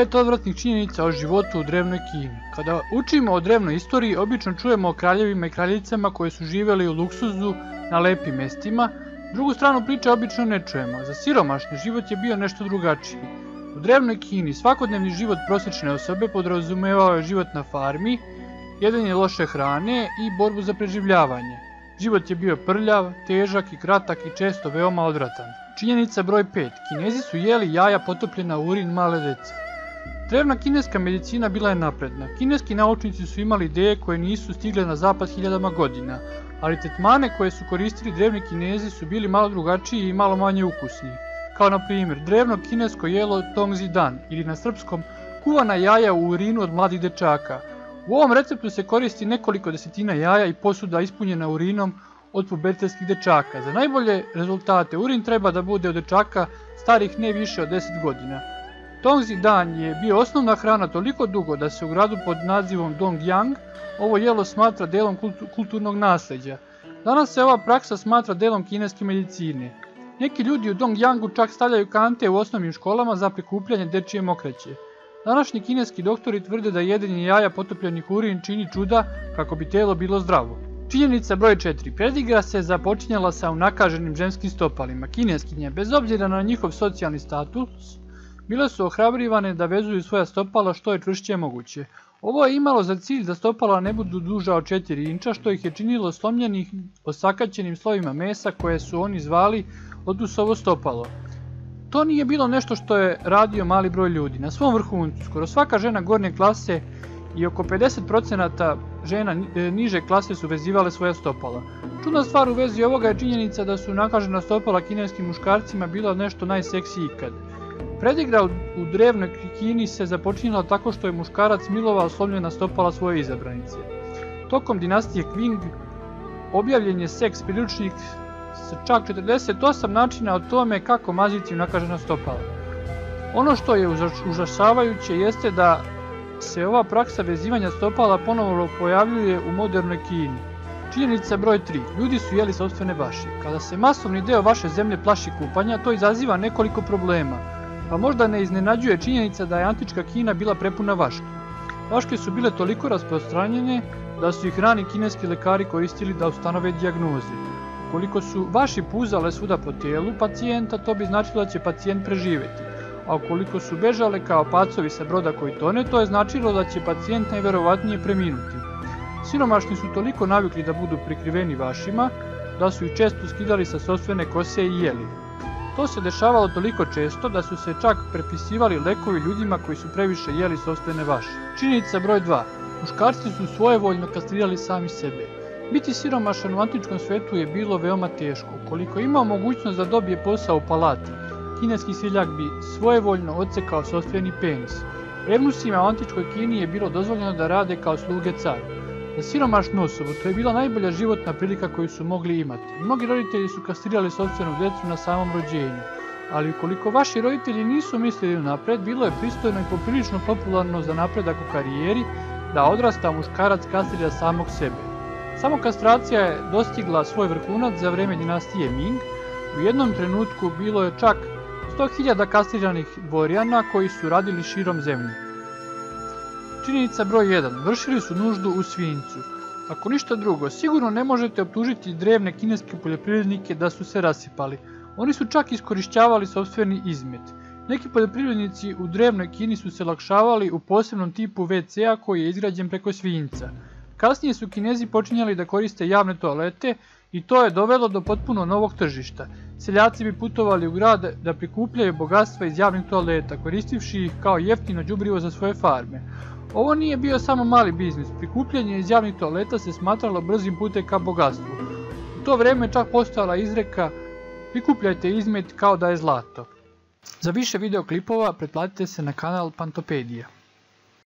5 odvratnih činjenica o životu u drevnoj Kini. Kada učimo o drevnoj istoriji, obično čujemo o kraljevima i kraljicama koji su živjeli u luksuzu na lepim mestima. Drugu stranu priče obično ne čujemo. Za siromašne život je bio nešto drugačiji. U drevnoj Kini svakodnevni život prosječne osobe podrazumevao je život na farmi, jedenje loše hrane i borbu za preživljavanje. Život je bio prljav, težak i kratak i često veoma odvratan. Činjenica broj 5. Kinezi su jeli jaja potopljena u urin male dece. Drevna kineska medicina bila je napredna. Kineski naučnici su imali ideje koje nisu stigle na zapad hiljadama godina, ali tretmane koje su koristili drevni Kinezi su bili malo drugačiji i malo manje ukusni. Kao na primjer, drevno kinesko jelo tongzi dan ili na srpskom kuvana jaja u urinu od mladih dečaka. U ovom receptu se koristi nekoliko desetina jaja i posuda ispunjena urinom od pubertetskih dečaka. Za najbolje rezultate urin treba da bude od dečaka starih ne više od 10 godina. Tongzi dan je bio osnovna hrana toliko dugo da se u gradu pod nazivom Dongyang ovo jelo smatra delom kulturnog nasljeđa. Danas se ova praksa smatra delom kineske medicine. Neki ljudi u Dongyangu čak stavljaju kante u osnovnim školama za prikupljanje dečije mokraće. Današnji kineski doktori tvrde da jedenje jaja potopljenih u urin čini čuda kako bi telo bilo zdravo. Činjenica broj 4. Pedigra se započinjala sa unakaženim ženskim stopalima. Kineskinje, bez obzira na njihov socijalni status, bile su ohrabrivane da vezuju svoja stopala što je čvršće moguće. Ovo je imalo za cilj da stopala ne budu duža od 4 inča, što ih je činilo slomljenih osakaćenim slojima mesa koje su oni zvali otusovo stopalo. To nije bilo nešto što je radio mali broj ljudi. Na svom vrhuncu, skoro svaka žena gornje klase i oko 50% žena niže klase su vezivale svoja stopala. Čudna stvar u vezi ovoga je činjenica da su nakažena stopala kineskim muškarcima bila nešto najseksiji ikad. Predigra u drevnoj Kini se započinjala tako što je muškarac milovao slomljena stopala svoje izabranice. Tokom dinastije Qing objavljen je seks priručnik sa čak 48 načina o tome kako maziti unakažena stopala. Ono što je užasavajuće jeste da se ova praksa vezivanja stopala ponovno pojavljuje u modernoj Kini. Činjenica broj 3. Ljudi su jeli sopstvene vaši. Kada se masovni deo vaše zemlje plaši kupanja, to izaziva nekoliko problema. Pa možda ne iznenađuje činjenica da je antička Kina bila prepuna vaški. Vaške su bile toliko rasprostranjene da su ih rani kineski lekari koristili da ustanove dijagnoze. Ukoliko su vaši puzale svuda po tijelu pacijenta, to bi značilo da će pacijent preživjeti. A ukoliko su bežale kao pacovi sa broda koji tone, to je značilo da će pacijent najverovatnije preminuti. Siromašni su toliko navikli da budu prikriveni vašima, da su ih često skidali sa sopstvene kose i jeli. To se dešavalo toliko često da su se čak prepisivali lekovi ljudima koji su previše jeli sopstvene vaše. Činjenica broj 2. Muškarci su svojevoljno kastrirali sami sebe. Biti siromašan u antičkom svetu je bilo veoma teško. Ukoliko imao mogućnost da dobije posao u palati, kineski seljak bi svojevoljno odsekao sopstveni penis. Revnusima u antičkoj Kini je bilo dozvoljeno da rade kao sluge caru. Za siromašnu osobu to je bila najbolja životna prilika koju su mogli imati. Mnogi roditelji su kastrirali sopstvenu djecu na samom rođenju, ali ukoliko vaši roditelji nisu mislili napred, bilo je pristojno i poprilično popularno za napredak u karijeri da odrastao muškarac kastrira samog sebe. Samo kastracija je dostigla svoj vrhunac za vrijeme dinastije Ming. U jednom trenutku bilo je čak 100.000 kastriranih dvorjana koji su radili širom zemlje. Činjenica broj 1. Vršili su nuždu u svinjcu. Ako ništa drugo, sigurno ne možete optužiti drevne kineske poljoprivrednike da su se rasipali. Oni su čak iskorišćavali sopstveni izmet. Neki poljoprivrednici u drevnoj Kini su se lakšavali u posebnom tipu WC-a koji je izgrađen preko svinjca. Kasnije su Kinezi počinjali da koriste javne toalete i to je dovelo do potpuno novog tržišta. Seljaci bi putovali u grad da prikupljaju bogatstva iz javnih toaleta, koristivši ih kao jeftino đubrivo za svoje farme. Ovo nije bio samo mali biznis, prikupljanje iz javnih toaleta se smatralo brzim putem ka bogatstvu. U to vrijeme čak postojala izreka prikupljajte izmet kao da je zlato. Za više videoklipova pretplatite se na kanal Pantopedija.